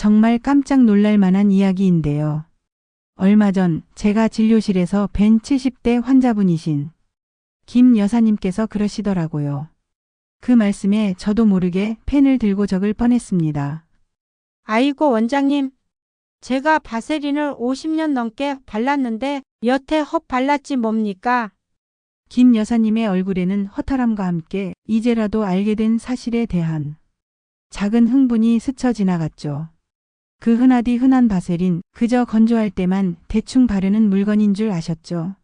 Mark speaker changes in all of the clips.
Speaker 1: 정말 깜짝 놀랄 만한 이야기인데요. 얼마 전 제가 진료실에서 뵌 70대 환자분이신 김 여사님께서 그러시더라고요. 그 말씀에 저도 모르게 펜을 들고 적을 뻔했습니다.
Speaker 2: 아이고 원장님, 제가 바세린을 50년 넘게 발랐는데 여태 헛 발랐지 뭡니까?
Speaker 1: 김 여사님의 얼굴에는 허탈함과 함께 이제라도 알게 된 사실에 대한 작은 흥분이 스쳐 지나갔죠. 그 흔하디 흔한 바세린, 그저 건조할 때만 대충 바르는 물건인 줄 아셨죠?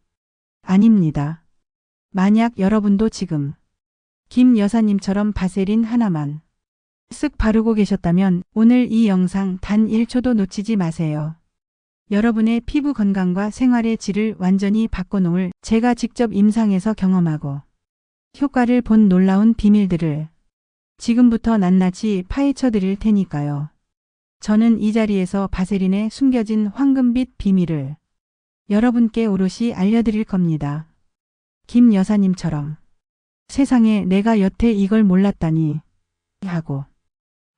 Speaker 1: 아닙니다. 만약 여러분도 지금 김 여사님처럼 바세린 하나만 쓱 바르고 계셨다면 오늘 이 영상 단 1초도 놓치지 마세요. 여러분의 피부 건강과 생활의 질을 완전히 바꿔놓을 제가 직접 임상에서 경험하고 효과를 본 놀라운 비밀들을 지금부터 낱낱이 파헤쳐 드릴 테니까요. 저는 이 자리에서 바세린의 숨겨진 황금빛 비밀을 여러분께 오롯이 알려드릴 겁니다. 김 여사님처럼 세상에 내가 여태 이걸 몰랐다니 하고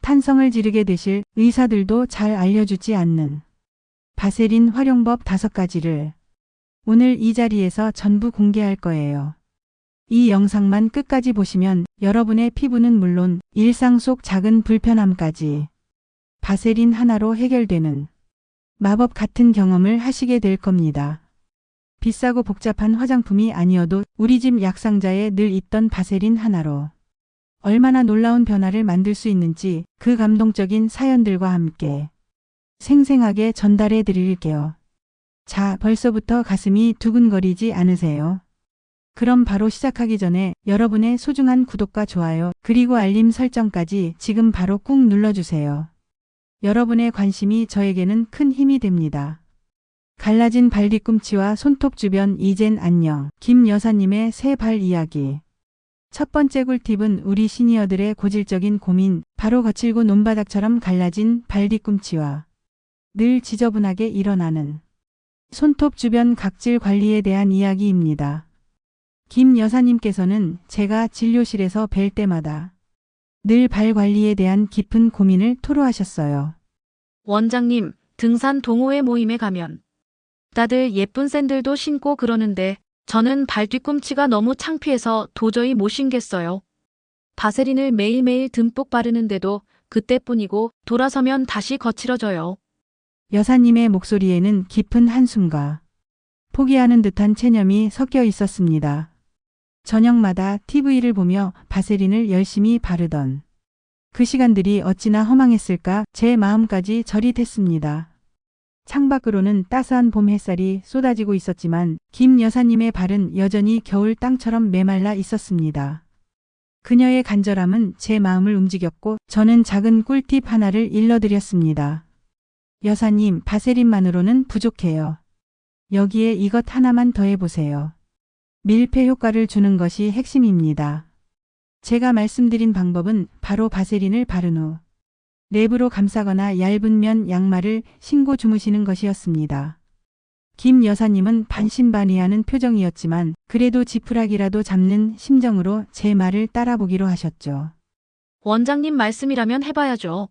Speaker 1: 탄성을 지르게 되실 의사들도 잘 알려주지 않는 바세린 활용법 5가지를 오늘 이 자리에서 전부 공개할 거예요. 이 영상만 끝까지 보시면 여러분의 피부는 물론 일상 속 작은 불편함까지 바세린 하나로 해결되는 마법 같은 경험을 하시게 될 겁니다. 비싸고 복잡한 화장품이 아니어도 우리 집 약상자에 늘 있던 바세린 하나로 얼마나 놀라운 변화를 만들 수 있는지 그 감동적인 사연들과 함께 생생하게 전달해 드릴게요. 자, 벌써부터 가슴이 두근거리지 않으세요? 그럼 바로 시작하기 전에 여러분의 소중한 구독과 좋아요 그리고 알림 설정까지 지금 바로 꾹 눌러주세요. 여러분의 관심이 저에게는 큰 힘이 됩니다. 갈라진 발 뒤꿈치와 손톱 주변 이젠 안녕. 김 여사님의 새 발 이야기. 첫 번째 꿀팁은 우리 시니어들의 고질적인 고민, 바로 거칠고 논바닥처럼 갈라진 발 뒤꿈치와 늘 지저분하게 일어나는 손톱 주변 각질 관리에 대한 이야기입니다. 김 여사님께서는 제가 진료실에서 뵐 때마다 늘 발 관리에 대한 깊은 고민을 토로하셨어요.
Speaker 3: 원장님, 등산 동호회 모임에 가면 다들 예쁜 샌들도 신고 그러는데 저는 발 뒤꿈치가 너무 창피해서 도저히 못 신겠어요. 바세린을 매일매일 듬뿍 바르는데도 그때뿐이고 돌아서면 다시 거칠어져요.
Speaker 1: 여사님의 목소리에는 깊은 한숨과 포기하는 듯한 체념이 섞여 있었습니다. 저녁마다 TV를 보며 바세린을 열심히 바르던 그 시간들이 어찌나 허망했을까 제 마음까지 저릿했습니다. 창밖으로는 따스한 봄 햇살이 쏟아지고 있었지만 김 여사님의 발은 여전히 겨울 땅처럼 메말라 있었습니다. 그녀의 간절함은 제 마음을 움직였고 저는 작은 꿀팁 하나를 일러드렸습니다. 여사님, 바세린만으로는 부족해요. 여기에 이것 하나만 더해보세요. 밀폐 효과를 주는 것이 핵심입니다. 제가 말씀드린 방법은 바로 바세린을 바른 후 랩으로 감싸거나 얇은 면 양말을 신고 주무시는 것이었습니다. 김 여사님은 반신반의하는 표정이었지만 그래도 지푸라기라도 잡는 심정으로 제 말을 따라보기로 하셨죠.
Speaker 3: 원장님 말씀이라면 해봐야죠.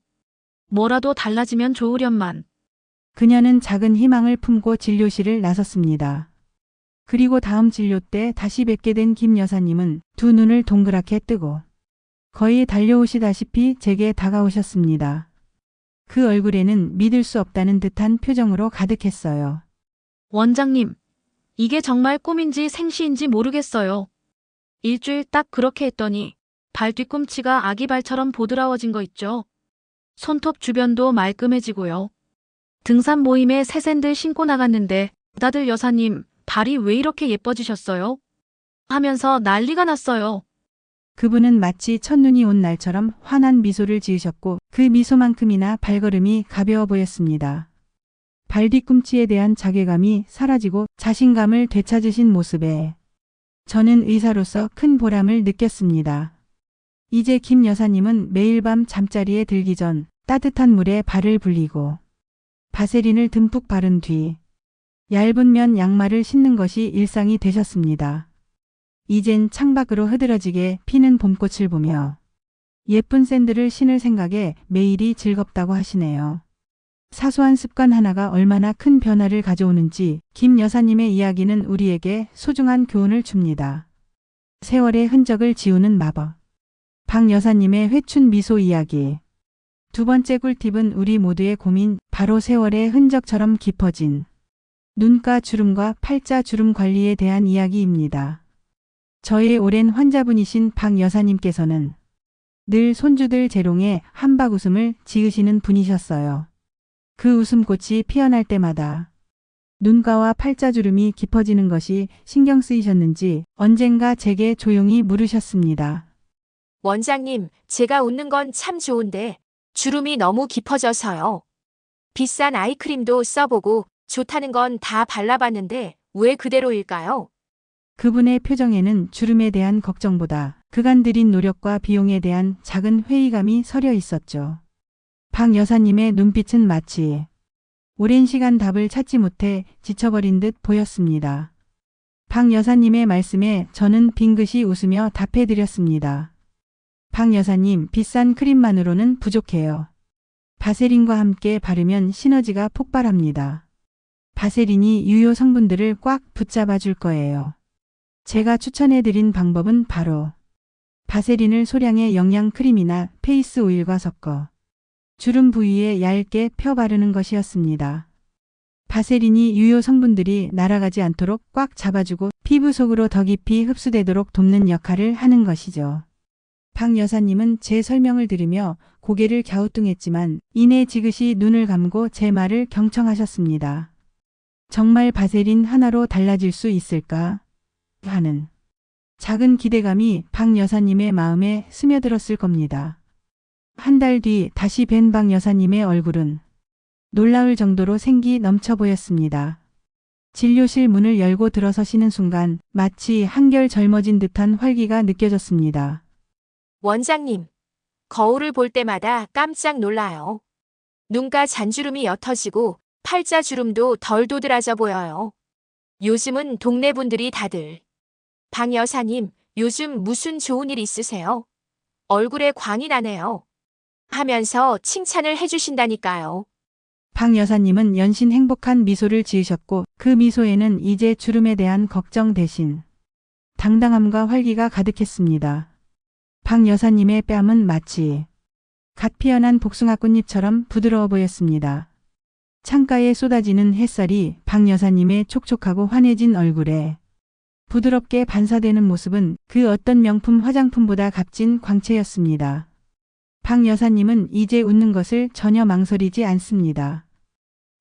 Speaker 3: 뭐라도 달라지면 좋으련만.
Speaker 1: 그녀는 작은 희망을 품고 진료실을 나섰습니다. 그리고 다음 진료 때 다시 뵙게 된 김 여사님은 두 눈을 동그랗게 뜨고 거의 달려오시다시피 제게 다가오셨습니다. 그 얼굴에는 믿을 수 없다는 듯한 표정으로 가득했어요.
Speaker 3: 원장님, 이게 정말 꿈인지 생시인지 모르겠어요. 일주일 딱 그렇게 했더니 발 뒤꿈치가 아기 발처럼 보드라워진 거 있죠. 손톱 주변도 말끔해지고요. 등산 모임에 새 샌들 신고 나갔는데 다들 여사님, 발이 왜 이렇게 예뻐지셨어요? 하면서 난리가 났어요.
Speaker 1: 그분은 마치 첫눈이 온 날처럼 환한 미소를 지으셨고 그 미소만큼이나 발걸음이 가벼워 보였습니다. 발 뒤꿈치에 대한 자괴감이 사라지고 자신감을 되찾으신 모습에 저는 의사로서 큰 보람을 느꼈습니다. 이제 김 여사님은 매일 밤 잠자리에 들기 전 따뜻한 물에 발을 불리고 바세린을 듬뿍 바른 뒤 얇은 면 양말을 신는 것이 일상이 되셨습니다. 이젠 창밖으로 흐드러지게 피는 봄꽃을 보며 예쁜 샌들을 신을 생각에 매일이 즐겁다고 하시네요. 사소한 습관 하나가 얼마나 큰 변화를 가져오는지 김 여사님의 이야기는 우리에게 소중한 교훈을 줍니다. 세월의 흔적을 지우는 마법. 박 여사님의 회춘 미소 이야기. 두 번째 꿀팁은 우리 모두의 고민, 바로 세월의 흔적처럼 깊어진 눈가 주름과 팔자 주름 관리에 대한 이야기입니다. 저의 오랜 환자분이신 박 여사님께서는 늘 손주들 재롱에 한박 웃음을 지으시는 분이셨어요. 그 웃음꽃이 피어날 때마다 눈가와 팔자주름이 깊어지는 것이 신경 쓰이셨는지 언젠가 제게 조용히 물으셨습니다.
Speaker 4: 원장님, 제가 웃는 건 참 좋은데 주름이 너무 깊어져서요. 비싼 아이크림도 써보고 좋다는 건 다 발라봤는데 왜 그대로일까요?
Speaker 1: 그분의 표정에는 주름에 대한 걱정보다 그간 들인 노력과 비용에 대한 작은 회의감이 서려 있었죠. 박 여사님의 눈빛은 마치 오랜 시간 답을 찾지 못해 지쳐버린 듯 보였습니다. 박 여사님의 말씀에 저는 빙긋이 웃으며 답해드렸습니다. 박 여사님, 비싼 크림만으로는 부족해요. 바세린과 함께 바르면 시너지가 폭발합니다. 바세린이 유효 성분들을 꽉 붙잡아 줄 거예요. 제가 추천해드린 방법은 바로 바세린을 소량의 영양 크림이나 페이스 오일과 섞어 주름 부위에 얇게 펴 바르는 것이었습니다. 바세린이 유효 성분들이 날아가지 않도록 꽉 잡아주고 피부 속으로 더 깊이 흡수되도록 돕는 역할을 하는 것이죠. 박 여사님은 제 설명을 들으며 고개를 갸우뚱했지만 이내 지그시 눈을 감고 제 말을 경청하셨습니다. 정말 바세린 하나로 달라질 수 있을까? 하는 작은 기대감이 박 여사님의 마음에 스며들었을 겁니다. 한 달 뒤 다시 뵌 박 여사님의 얼굴은 놀라울 정도로 생기 넘쳐 보였습니다. 진료실 문을 열고 들어서시는 순간 마치 한결 젊어진 듯한 활기가 느껴졌습니다.
Speaker 4: 원장님, 거울을 볼 때마다 깜짝 놀라요. 눈가 잔주름이 옅어지고 팔자주름도 덜 도드라져 보여요. 요즘은 동네 분들이 다들 박 여사님, 요즘 무슨 좋은 일 있으세요? 얼굴에 광이 나네요. 하면서 칭찬을 해주신다니까요.
Speaker 1: 박 여사님은 연신 행복한 미소를 지으셨고 그 미소에는 이제 주름에 대한 걱정 대신 당당함과 활기가 가득했습니다. 박 여사님의 뺨은 마치 갓 피어난 복숭아 꽃잎처럼 부드러워 보였습니다. 창가에 쏟아지는 햇살이 박 여사님의 촉촉하고 환해진 얼굴에 부드럽게 반사되는 모습은 그 어떤 명품 화장품보다 값진 광채였습니다. 박 여사님은 이제 웃는 것을 전혀 망설이지 않습니다.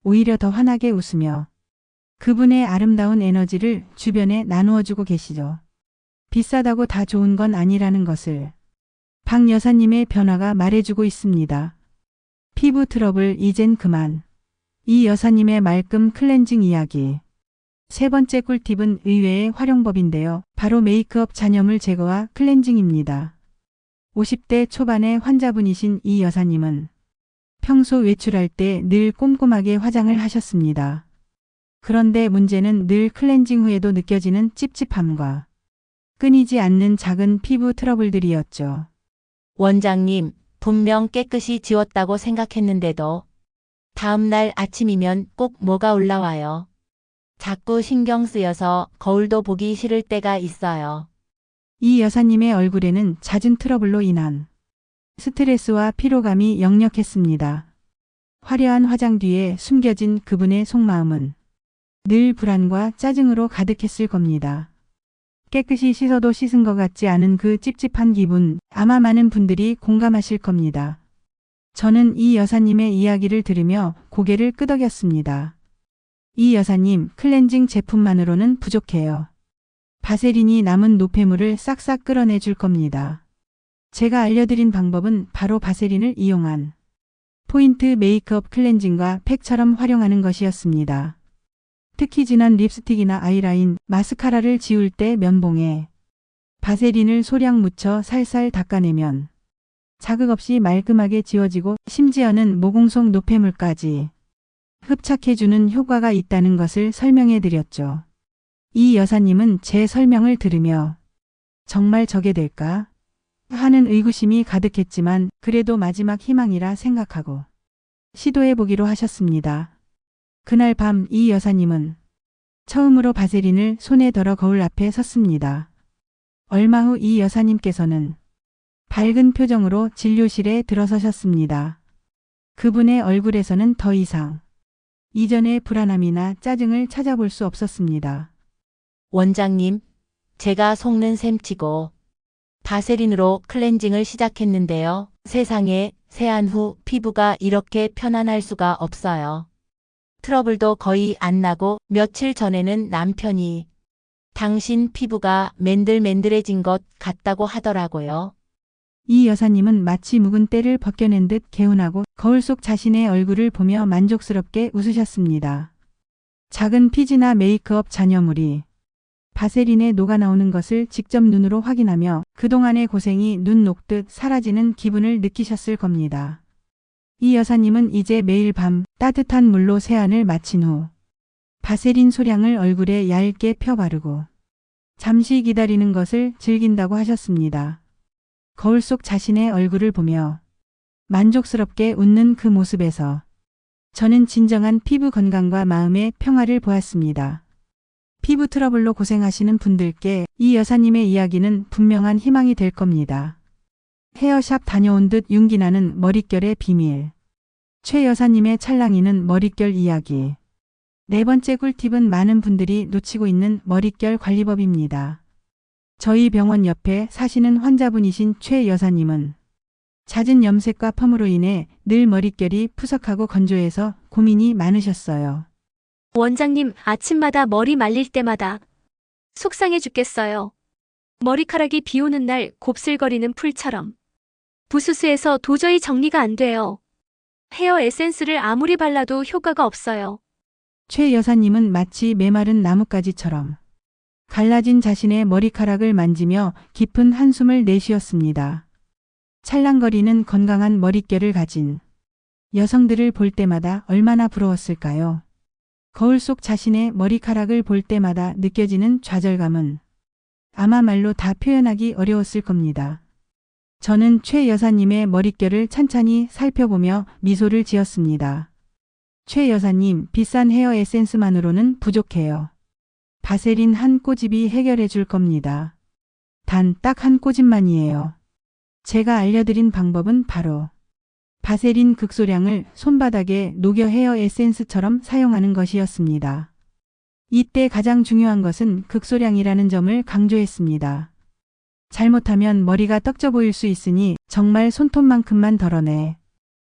Speaker 1: 오히려 더 환하게 웃으며 그분의 아름다운 에너지를 주변에 나누어주고 계시죠. 비싸다고 다 좋은 건 아니라는 것을 박 여사님의 변화가 말해주고 있습니다. 피부 트러블 이젠 그만. 이 여사님의 말끔 클렌징 이야기. 세 번째 꿀팁은 의외의 활용법인데요. 바로 메이크업 잔여물 제거와 클렌징입니다. 50대 초반의 환자분이신 이 여사님은 평소 외출할 때 늘 꼼꼼하게 화장을 하셨습니다. 그런데 문제는 늘 클렌징 후에도 느껴지는 찝찝함과 끊이지 않는 작은 피부 트러블들이었죠.
Speaker 5: 원장님, 분명 깨끗이 지웠다고 생각했는데도 다음날 아침이면 꼭 뭐가 올라와요. 자꾸 신경 쓰여서 거울도 보기 싫을 때가 있어요.
Speaker 1: 이 여사님의 얼굴에는 잦은 트러블로 인한 스트레스와 피로감이 역력했습니다. 화려한 화장 뒤에 숨겨진 그분의 속마음은 늘 불안과 짜증으로 가득했을 겁니다. 깨끗이 씻어도 씻은 것 같지 않은 그 찝찝한 기분, 아마 많은 분들이 공감하실 겁니다. 저는 이 여사님의 이야기를 들으며 고개를 끄덕였습니다. 이 여사님, 클렌징 제품만으로는 부족해요. 바세린이 남은 노폐물을 싹싹 끌어내 줄 겁니다. 제가 알려드린 방법은 바로 바세린을 이용한 포인트 메이크업 클렌징과 팩처럼 활용하는 것이었습니다. 특히 진한 립스틱이나 아이라인, 마스카라를 지울 때 면봉에 바세린을 소량 묻혀 살살 닦아내면 자극 없이 말끔하게 지워지고 심지어는 모공 속 노폐물까지 흡착해주는 효과가 있다는 것을 설명해 드렸죠. 이 여사님은 제 설명을 들으며 정말 저게 될까? 하는 의구심이 가득했지만 그래도 마지막 희망이라 생각하고 시도해보기로 하셨습니다. 그날 밤 이 여사님은 처음으로 바세린을 손에 들어 거울 앞에 섰습니다. 얼마 후 이 여사님께서는 밝은 표정으로 진료실에 들어서셨습니다. 그분의 얼굴에서는 더 이상 이전의 불안함이나 짜증을 찾아볼 수 없었습니다.
Speaker 5: 원장님, 제가 속는 셈치고 바세린으로 클렌징을 시작했는데요. 세상에 세안 후 피부가 이렇게 편안할 수가 없어요. 트러블도 거의 안 나고 며칠 전에는 남편이 당신 피부가 맨들맨들해진 것 같다고 하더라고요.
Speaker 1: 이 여사님은 마치 묵은 때를 벗겨낸 듯 개운하고 거울 속 자신의 얼굴을 보며 만족스럽게 웃으셨습니다. 작은 피지나 메이크업 잔여물이 바세린에 녹아나오는 것을 직접 눈으로 확인하며 그동안의 고생이 눈 녹듯 사라지는 기분을 느끼셨을 겁니다. 이 여사님은 이제 매일 밤 따뜻한 물로 세안을 마친 후 바세린 소량을 얼굴에 얇게 펴 바르고 잠시 기다리는 것을 즐긴다고 하셨습니다. 거울 속 자신의 얼굴을 보며 만족스럽게 웃는 그 모습에서 저는 진정한 피부 건강과 마음의 평화를 보았습니다. 피부 트러블로 고생하시는 분들께 이 여사님의 이야기는 분명한 희망이 될 겁니다. 헤어샵 다녀온 듯 윤기나는 머릿결의 비밀. 최 여사님의 찰랑이는 머릿결 이야기. 네 번째 꿀팁은 많은 분들이 놓치고 있는 머릿결 관리법입니다. 저희 병원 옆에 사시는 환자분이신 최 여사님은 잦은 염색과 펌으로 인해 늘 머릿결이 푸석하고 건조해서 고민이 많으셨어요.
Speaker 3: 원장님, 아침마다 머리 말릴 때마다 속상해 죽겠어요. 머리카락이 비 오는 날 곱슬거리는 풀처럼 부스스해서 도저히 정리가 안 돼요. 헤어 에센스를 아무리 발라도 효과가 없어요.
Speaker 1: 최 여사님은 마치 메마른 나뭇가지처럼 갈라진 자신의 머리카락을 만지며 깊은 한숨을 내쉬었습니다. 찰랑거리는 건강한 머릿결을 가진 여성들을 볼 때마다 얼마나 부러웠을까요? 거울 속 자신의 머리카락을 볼 때마다 느껴지는 좌절감은 아마 말로 다 표현하기 어려웠을 겁니다. 저는 최 여사님의 머릿결을 찬찬히 살펴보며 미소를 지었습니다. 최 여사님, 비싼 헤어 에센스만으로는 부족해요. 바세린 한 꼬집이 해결해 줄 겁니다. 단 딱 한 꼬집만이에요. 제가 알려드린 방법은 바로 바세린 극소량을 손바닥에 녹여 헤어 에센스처럼 사용하는 것이었습니다. 이때 가장 중요한 것은 극소량이라는 점을 강조했습니다. 잘못하면 머리가 떡져 보일 수 있으니 정말 손톱만큼만 덜어내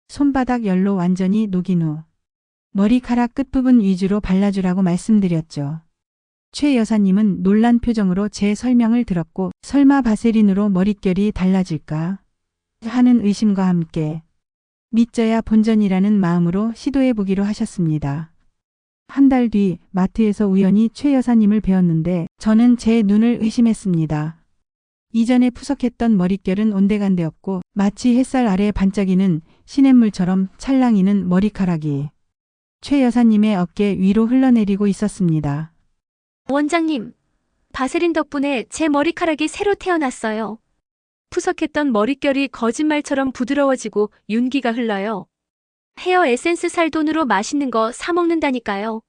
Speaker 1: 손바닥 열로 완전히 녹인 후 머리카락 끝부분 위주로 발라주라고 말씀드렸죠. 최 여사님은 놀란 표정으로 제 설명을 들었고 설마 바세린으로 머릿결이 달라질까 하는 의심과 함께 믿져야 본전이라는 마음으로 시도해 보기로 하셨습니다. 한 달 뒤 마트에서 우연히 최 여사님을 뵈었는데 저는 제 눈을 의심했습니다. 이전에 푸석했던 머릿결은 온데간데없고 마치 햇살 아래 반짝이는 시냇물처럼 찰랑이는 머리카락이 최 여사님의 어깨 위로 흘러내리고 있었습니다.
Speaker 3: 원장님, 바세린 덕분에 제 머리카락이 새로 태어났어요. 푸석했던 머릿결이 거짓말처럼 부드러워지고 윤기가 흘러요. 헤어 에센스 살 돈으로 맛있는 거 사 먹는다니까요.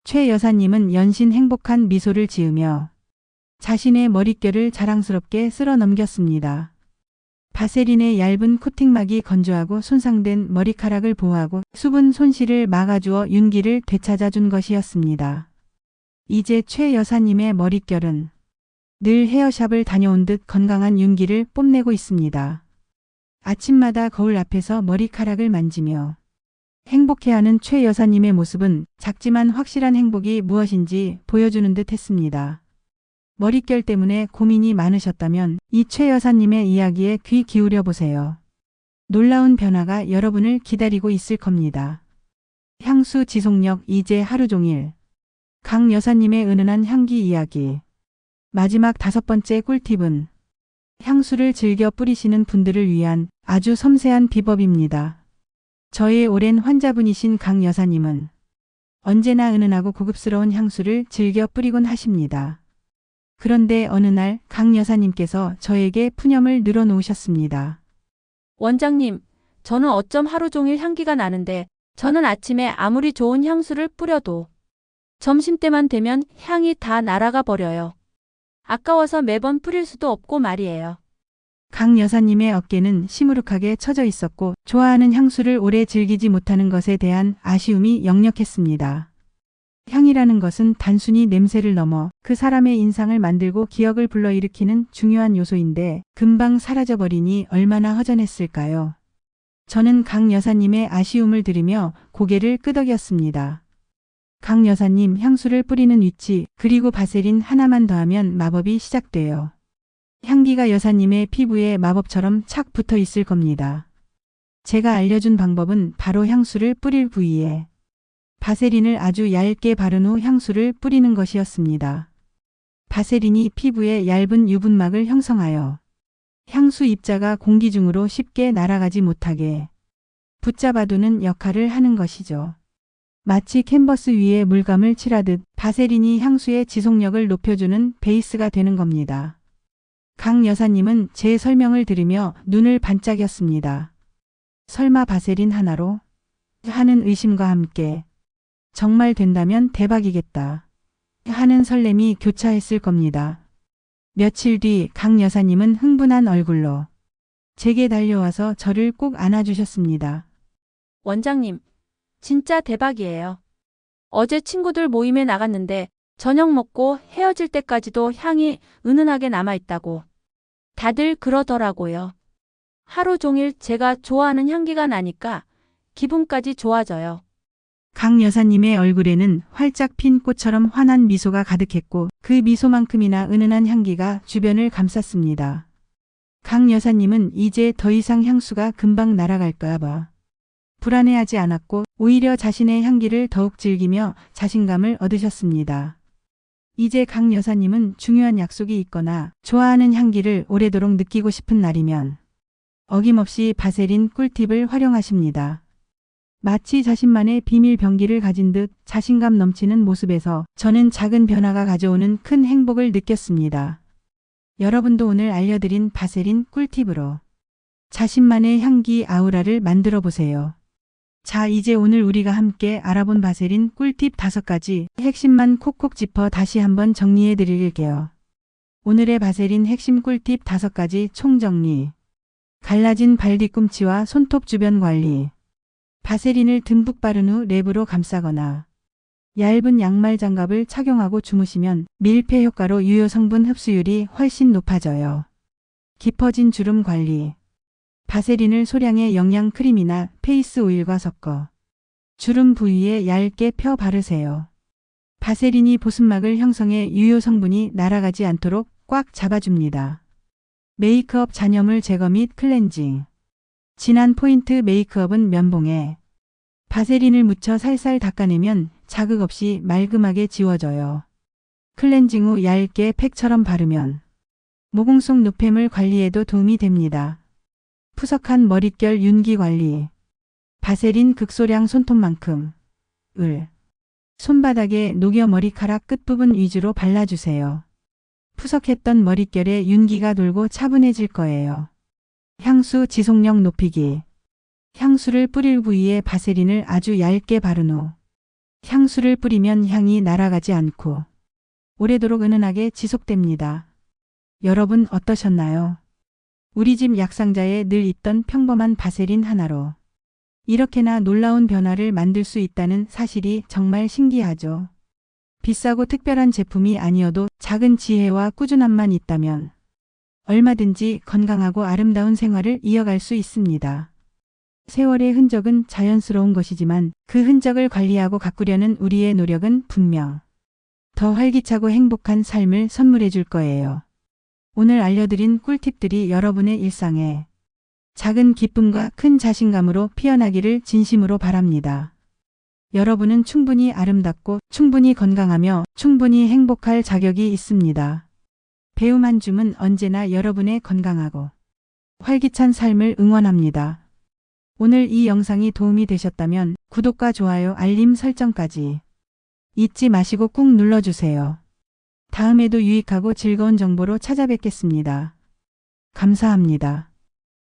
Speaker 1: 최 여사님은 연신 행복한 미소를 지으며 자신의 머릿결을 자랑스럽게 쓸어 넘겼습니다. 바세린의 얇은 코팅막이 건조하고 손상된 머리카락을 보호하고 수분 손실을 막아주어 윤기를 되찾아준 것이었습니다. 이제 최 여사님의 머릿결은 늘 헤어샵을 다녀온 듯 건강한 윤기를 뽐내고 있습니다. 아침마다 거울 앞에서 머리카락을 만지며 행복해하는 최 여사님의 모습은 작지만 확실한 행복이 무엇인지 보여주는 듯 했습니다. 머릿결 때문에 고민이 많으셨다면 이 최 여사님의 이야기에 귀 기울여 보세요. 놀라운 변화가 여러분을 기다리고 있을 겁니다. 향수 지속력 이제 하루 종일. 강 여사님의 은은한 향기 이야기. 마지막 5번째 꿀팁은 향수를 즐겨 뿌리시는 분들을 위한 아주 섬세한 비법입니다. 저의 오랜 환자분이신 강 여사님은 언제나 은은하고 고급스러운 향수를 즐겨 뿌리곤 하십니다. 그런데 어느 날 강 여사님께서 저에게 푸념을 늘어놓으셨습니다.
Speaker 2: 원장님,
Speaker 6: 저는 어쩜 하루 종일 향기가 나는데 저는 아침에 아무리 좋은 향수를 뿌려도 점심때만 되면 향이 다 날아가 버려요. 아까워서 매번 뿌릴 수도 없고 말이에요.
Speaker 1: 강 여사님의 어깨는 시무룩하게 처져 있었고 좋아하는 향수를 오래 즐기지 못하는 것에 대한 아쉬움이 역력했습니다. 향이라는 것은 단순히 냄새를 넘어 그 사람의 인상을 만들고 기억을 불러일으키는 중요한 요소인데 금방 사라져버리니 얼마나 허전했을까요? 저는 강 여사님의 아쉬움을 들으며 고개를 끄덕였습니다. 강 여사님, 향수를 뿌리는 위치 그리고 바세린 하나만 더하면 마법이 시작돼요. 향기가 여사님의 피부에 마법처럼 착 붙어 있을 겁니다. 제가 알려준 방법은 바로 향수를 뿌릴 부위에 바세린을 아주 얇게 바른 후 향수를 뿌리는 것이었습니다. 바세린이 피부에 얇은 유분막을 형성하여 향수 입자가 공기 중으로 쉽게 날아가지 못하게 붙잡아두는 역할을 하는 것이죠. 마치 캔버스 위에 물감을 칠하듯 바세린이 향수의 지속력을 높여주는 베이스가 되는 겁니다. 강 여사님은 제 설명을 들으며 눈을 반짝였습니다. 설마 바세린 하나로? 하는 의심과 함께 정말 된다면 대박이겠다 하는 설렘이 교차했을 겁니다. 며칠 뒤 강 여사님은 흥분한 얼굴로 제게 달려와서 저를 꼭 안아주셨습니다.
Speaker 6: 원장님, 진짜 대박이에요. 어제 친구들 모임에 나갔는데 저녁 먹고 헤어질 때까지도 향이 은은하게 남아있다고 다들 그러더라고요. 하루 종일 제가 좋아하는 향기가 나니까 기분까지 좋아져요.
Speaker 1: 강 여사님의 얼굴에는 활짝 핀 꽃처럼 환한 미소가 가득했고 그 미소만큼이나 은은한 향기가 주변을 감쌌습니다. 강 여사님은 이제 더 이상 향수가 금방 날아갈까 봐 불안해하지 않았고 오히려 자신의 향기를 더욱 즐기며 자신감을 얻으셨습니다. 이제 강 여사님은 중요한 약속이 있거나 좋아하는 향기를 오래도록 느끼고 싶은 날이면 어김없이 바세린 꿀팁을 활용하십니다. 마치 자신만의 비밀 병기를 가진 듯 자신감 넘치는 모습에서 저는 작은 변화가 가져오는 큰 행복을 느꼈습니다. 여러분도 오늘 알려드린 바세린 꿀팁으로 자신만의 향기 아우라를 만들어 보세요. 자, 이제 오늘 우리가 함께 알아본 바세린 꿀팁 5가지 핵심만 콕콕 짚어 다시 한번 정리해 드릴게요. 오늘의 바세린 핵심 꿀팁 5가지 총정리. 갈라진 발 뒤꿈치와 손톱 주변 관리. 바세린을 듬뿍 바른 후 랩으로 감싸거나 얇은 양말 장갑을 착용하고 주무시면 밀폐 효과로 유효 성분 흡수율이 훨씬 높아져요. 깊어진 주름 관리. 바세린을 소량의 영양 크림이나 페이스 오일과 섞어 주름 부위에 얇게 펴 바르세요. 바세린이 보습막을 형성해 유효 성분이 날아가지 않도록 꽉 잡아줍니다. 메이크업 잔여물 제거 및 클렌징. 진한 포인트 메이크업은 면봉에 바세린을 묻혀 살살 닦아내면 자극 없이 말끔하게 지워져요. 클렌징 후 얇게 팩처럼 바르면 모공 속 노폐물 관리에도 도움이 됩니다. 푸석한 머릿결 윤기 관리. 바세린 극소량 손톱만큼 손바닥에 녹여 머리카락 끝부분 위주로 발라주세요. 푸석했던 머릿결에 윤기가 돌고 차분해질 거예요. 향수 지속력 높이기. 향수를 뿌릴 부위에 바세린을 아주 얇게 바른 후 향수를 뿌리면 향이 날아가지 않고 오래도록 은은하게 지속됩니다. 여러분 어떠셨나요? 우리 집 약상자에 늘 있던 평범한 바세린 하나로 이렇게나 놀라운 변화를 만들 수 있다는 사실이 정말 신기하죠. 비싸고 특별한 제품이 아니어도 작은 지혜와 꾸준함만 있다면 얼마든지 건강하고 아름다운 생활을 이어갈 수 있습니다. 세월의 흔적은 자연스러운 것이지만 그 흔적을 관리하고 가꾸려는 우리의 노력은 분명 더 활기차고 행복한 삶을 선물해 줄 거예요. 오늘 알려드린 꿀팁들이 여러분의 일상에 작은 기쁨과 큰 자신감으로 피어나기를 진심으로 바랍니다. 여러분은 충분히 아름답고 충분히 건강하며 충분히 행복할 자격이 있습니다. 배움 한 줌은 언제나 여러분의 건강하고 활기찬 삶을 응원합니다. 오늘 이 영상이 도움이 되셨다면 구독과 좋아요, 알림 설정까지 잊지 마시고 꾹 눌러주세요. 다음에도 유익하고 즐거운 정보로 찾아뵙겠습니다. 감사합니다.